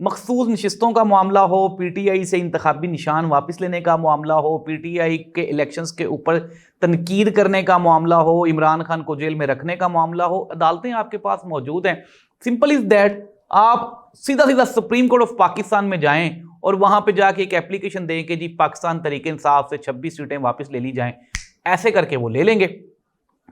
مخصوص نشستوں کا معاملہ ہو، پی ٹی آئی سے انتخابی نشان واپس لینے کا معاملہ ہو، پی ٹی آئی کے الیکشنز کے اوپر تنقید کرنے کا معاملہ ہو، عمران خان کو جیل میں رکھنے کا معاملہ ہو، عدالتیں آپ کے پاس موجود ہیں. سمپل از دیٹ، آپ سیدھا سپریم کورٹ آف پاکستان میں جائیں اور وہاں پہ جا کے ایک اپلیکیشن دیں کہ جی پاکستان تحریک انصاف سے 26 سیٹیں واپس لے لی جائیں. ایسے کر کے وہ لے لیں گے.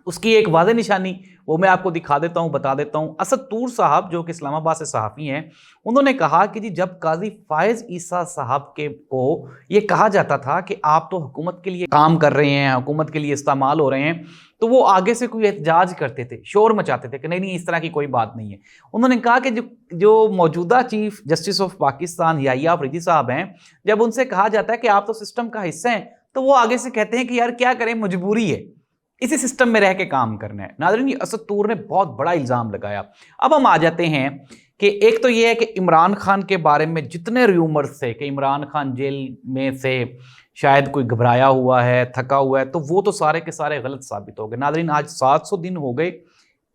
اس کی ایک واضح نشانی وہ میں آپ کو دکھا دیتا ہوں، بتا دیتا ہوں. اسد طور صاحب جو کہ اسلام آباد سے صحافی ہیں، انہوں نے کہا کہ جی جب قاضی فائز عیسیٰ صاحب کو یہ کہا جاتا تھا کہ آپ تو حکومت کے لیے کام کر رہے ہیں، حکومت کے لیے استعمال ہو رہے ہیں، تو وہ آگے سے کوئی احتجاج کرتے تھے، شور مچاتے تھے کہ نہیں اس طرح کی کوئی بات نہیں ہے. انہوں نے کہا کہ جو موجودہ چیف جسٹس آف پاکستان یحییٰ آفریدی صاحب ہیں، جب ان سے کہا جاتا ہے کہ آپ تو سسٹم کا حصہ ہیں، تو وہ آگے سے کہتے ہیں کہ یار کیا کریں، مجبوری ہے، اسی سسٹم میں رہ کے کام کرنا ہے. ناظرین، اسد طور نے بہت بڑا الزام لگایا. اب ہم آ جاتے ہیں کہ ایک تو یہ ہے کہ عمران خان کے بارے میں جتنے ریومرز تھے کہ عمران خان جیل میں سے شاید کوئی گھبرایا ہوا ہے، تھکا ہوا ہے، تو وہ تو سارے کے سارے غلط ثابت ہو گئے. ناظرین، آج 700 دن ہو گئے،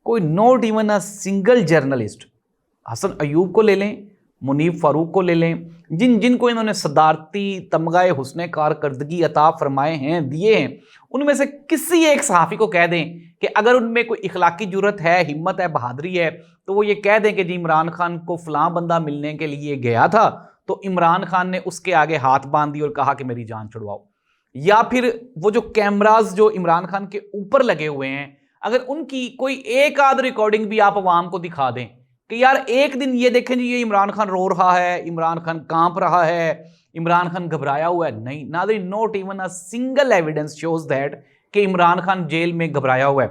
کوئی not even a single journalist, Hasan Ayub کو لے لیں، منیب فاروق کو لے لیں، جن کو انہوں نے صدارتی تمغہ حسن کارکردگی عطا فرمائے ہیں، دیے ہیں، ان میں سے کسی ایک صحافی کو کہہ دیں کہ اگر ان میں کوئی اخلاقی جرت ہے، ہمت ہے، بہادری ہے، تو وہ یہ کہہ دیں کہ جی عمران خان کو فلاں بندہ ملنے کے لیے گیا تھا تو عمران خان نے اس کے آگے ہاتھ باندھ دی اور کہا کہ میری جان چھڑواؤ. یا پھر وہ جو کیمراز جو عمران خان کے اوپر لگے ہوئے ہیں، اگر ان کی کوئی ایک آدھ ریکارڈنگ بھی آپ عوام کو دکھا دیں کہ یار ایک دن یہ دیکھیں جی یہ عمران خان رو رہا ہے، عمران خان کانپ رہا ہے، عمران خان گھبرایا ہوا ہے. نہیں ناظرین، not even a single evidence shows that کہ عمران خان جیل میں گھبرایا ہوا ہے.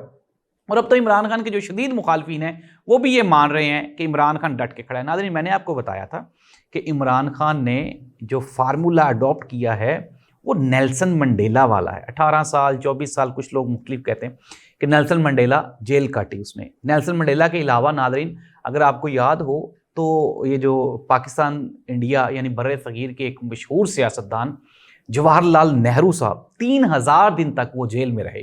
اور اب تو عمران خان کے جو شدید مخالفین ہیں وہ بھی یہ مان رہے ہیں کہ عمران خان ڈٹ کے کھڑا ہے. ناظرین، میں نے آپ کو بتایا تھا کہ عمران خان نے جو فارمولا اڈاپٹ کیا ہے وہ نیلسن منڈیلا والا ہے. 18 سال 24 سال کچھ لوگ مختلف کہتے ہیں کہ نیلسن منڈیلا جیل کاٹی اس نے. نیلسن منڈیلا کے علاوہ ناظرین اگر آپ کو یاد ہو تو یہ جو پاکستان انڈیا یعنی بر صغیر کے ایک مشہور سیاستدان جواہر لال نہرو صاحب 3000 دن تک وہ جیل میں رہے.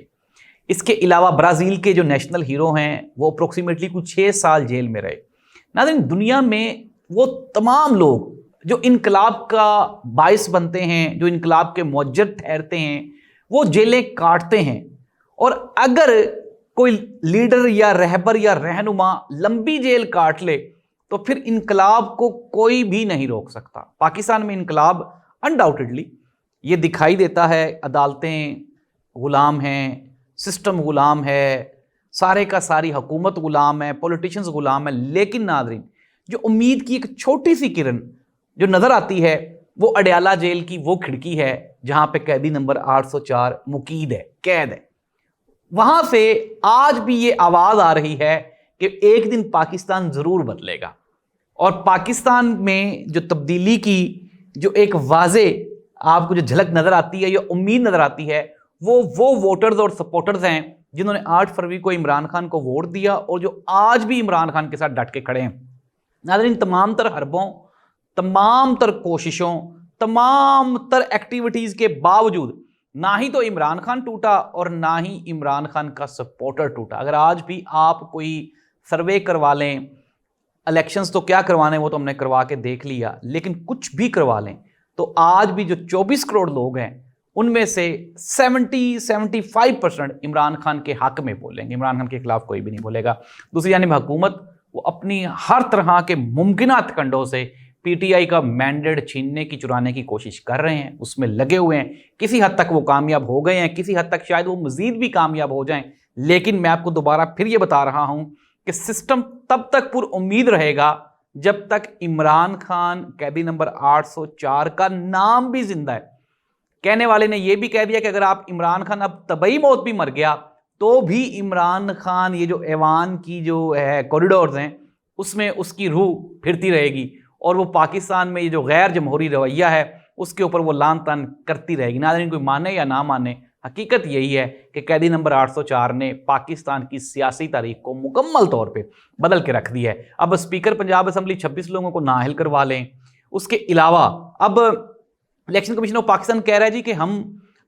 اس کے علاوہ برازیل کے جو نیشنل ہیرو ہیں وہ اپروکسیمیٹلی کچھ 6 سال جیل میں رہے. ناظرین، دنیا میں وہ تمام لوگ جو انقلاب کا باعث بنتے ہیں، جو انقلاب کے موجد ٹھہرتے ہیں، وہ جیلیں کاٹتے ہیں. اور اگر کوئی لیڈر یا رہبر یا رہنما لمبی جیل کاٹ لے تو پھر انقلاب کو کوئی بھی نہیں روک سکتا. پاکستان میں انقلاب انڈاؤٹڈلی یہ دکھائی دیتا ہے، عدالتیں غلام ہیں، سسٹم غلام ہے، سارے کا ساری حکومت غلام ہے، پولیٹیشنز غلام ہے. لیکن ناظرین، جو امید کی ایک چھوٹی سی کرن جو نظر آتی ہے وہ اڈیالہ جیل کی وہ کھڑکی ہے جہاں پہ قیدی نمبر 804 مقید ہے، قید ہے. وہاں سے آج بھی یہ آواز آ رہی ہے کہ ایک دن پاکستان ضرور بدلے گا. اور پاکستان میں جو تبدیلی کی جو ایک واضح آپ کو جو جھلک نظر آتی ہے یا امید نظر آتی ہے وہ ووٹرز اور سپورٹرز ہیں جنہوں نے 8 فروری کو عمران خان کو ووٹ دیا اور جو آج بھی عمران خان کے ساتھ ڈٹ کے کھڑے ہیں. ناظرین، تمام تر حربوں، تمام تر کوششوں، تمام تر ایکٹیویٹیز کے باوجود نہ ہی تو عمران خان ٹوٹا اور نہ ہی عمران خان کا سپورٹر ٹوٹا. اگر آج بھی آپ کوئی سروے کروا لیں، الیکشنز تو کیا کروانے وہ تو ہم نے کروا کے دیکھ لیا، لیکن کچھ بھی کروا لیں تو آج بھی جو 24 کروڑ لوگ ہیں ان میں سے 70-75% عمران خان کے حق میں بولیں گے، عمران خان کے خلاف کوئی بھی نہیں بولے گا. دوسری جانب حکومت وہ اپنی ہر طرح کے ممکنہ کنڈوں سے پی ٹی آئی کا مینڈیٹ چھیننے کی، چرانے کی کوشش کر رہے ہیں، اس میں لگے ہوئے ہیں. کسی حد تک وہ کامیاب ہو گئے ہیں، کسی حد تک شاید وہ مزید بھی کامیاب ہو جائیں. لیکن میں آپ کو دوبارہ پھر یہ بتا رہا ہوں کہ سسٹم تب تک پر امید رہے گا جب تک عمران خان قیدی نمبر 804 کا نام بھی زندہ ہے. کہنے والے نے یہ بھی کہہ دیا کہ اگر آپ عمران خان اب طبعی موت بھی مر گیا تو بھی عمران خان یہ جو ایوان کی جو ہے کوریڈورز ہیں اس میں اس کی روح پھرتی رہے گی اور وہ پاکستان میں یہ جو غیر جمہوری رویہ ہے اس کے اوپر وہ لان تان کرتی رہے گی. ناظرین، کوئی مانے یا نہ مانے، حقیقت یہی ہے کہ قیدی نمبر 804 نے پاکستان کی سیاسی تاریخ کو مکمل طور پہ بدل کے رکھ دیا ہے. اب اسپیکر پنجاب اسمبلی 26 لوگوں کو نااہل کروا لیں. اس کے علاوہ اب الیکشن کمیشن آف پاکستان کہہ رہا ہے جی کہ ہم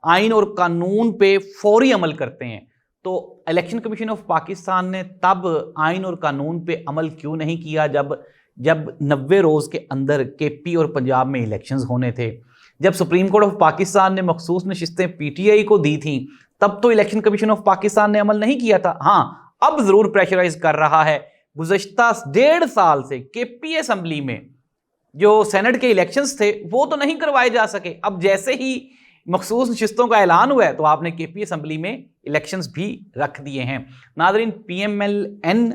آئین اور قانون پہ فوری عمل کرتے ہیں. تو الیکشن کمیشن آف پاکستان نے تب آئین اور قانون پہ عمل کیوں نہیں کیا جب جب 90 روز کے اندر کے پی اور پنجاب میں الیکشنز ہونے تھے، جب سپریم کورٹ آف پاکستان نے مخصوص نشستیں پی ٹی آئی کو دی تھیں، تب تو الیکشن کمیشن آف پاکستان نے عمل نہیں کیا تھا۔ ہاں اب ضرور پریشرائز کر رہا ہے۔ گزشتہ 1.5 سال سے کے پی اسمبلی میں جو سینٹ کے الیکشنز تھے وہ تو نہیں کروائے جا سکے، اب جیسے ہی مخصوص نشستوں کا اعلان ہوا ہے تو آپ نے کے پی اسمبلی میں الیکشنز بھی رکھ دیے ہیں۔ ناظرین، پی ایم ایل این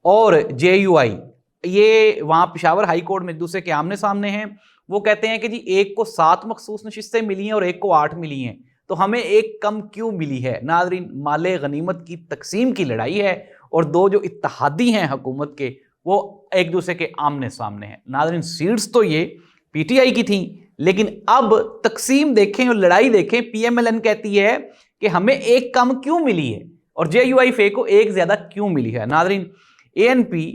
اور جے یو آئی یہ وہاں پشاور ہائی کورٹ میں ایک دوسرے کے آمنے سامنے ہیں۔ وہ کہتے ہیں کہ جی ایک کو 7 مخصوص نشستیں ملی ہیں اور ایک کو 8 ملی ہیں، تو ہمیں ایک کم کیوں ملی ہے؟ ناظرین، مال غنیمت کی تقسیم کی لڑائی ہے اور دو جو اتحادی ہیں حکومت کے وہ ایک دوسرے کے آمنے سامنے ہیں۔ ناظرین، سیٹس تو یہ پی ٹی آئی کی تھیں، لیکن اب تقسیم دیکھیں اور لڑائی دیکھیں۔ پی ایم ایل این کہتی ہے کہ ہمیں ایک کم کیوں ملی ہے اور جے یو آئی فے کو ایک زیادہ کیوں ملی ہے۔ ناظرین، اے این پی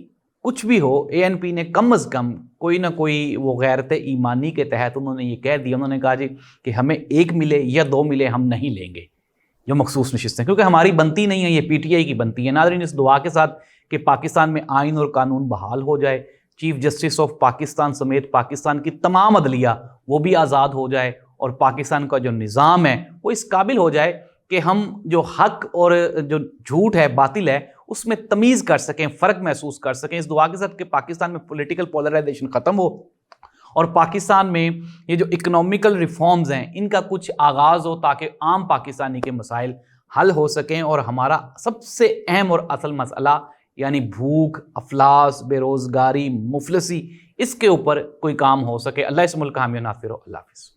کچھ بھی ہو، اے این پی نے کم از کم کوئی نہ کوئی وہ غیرت ایمانی کے تحت انہوں نے یہ کہہ دیا، انہوں نے کہا جی کہ ہمیں 1 ملے یا 2 ملے ہم نہیں لیں گے جو مخصوص نشستیں، کیونکہ ہماری بنتی نہیں ہے، یہ پی ٹی آئی کی بنتی ہے۔ ناظرین، اس دعا کے ساتھ کہ پاکستان میں آئین اور قانون بحال ہو جائے، چیف جسٹس آف پاکستان سمیت پاکستان کی تمام عدلیہ وہ بھی آزاد ہو جائے اور پاکستان کا جو نظام ہے وہ اس قابل ہو جائے کہ ہم جو حق اور جو جھوٹ ہے، باطل ہے، اس میں تمیز کر سکیں، فرق محسوس کر سکیں۔ اس دعا کے ساتھ کہ پاکستان میں پولیٹیکل پولرائزیشن ختم ہو اور پاکستان میں یہ جو اکنامیکل ریفارمز ہیں ان کا کچھ آغاز ہو تاکہ عام پاکستانی کے مسائل حل ہو سکیں اور ہمارا سب سے اہم اور اصل مسئلہ یعنی بھوک، افلاس، بے روزگاری، مفلسی، اس کے اوپر کوئی کام ہو سکے۔ اللہ اس ملک کا حامی و ناصر ہو۔ اللہ حافظ۔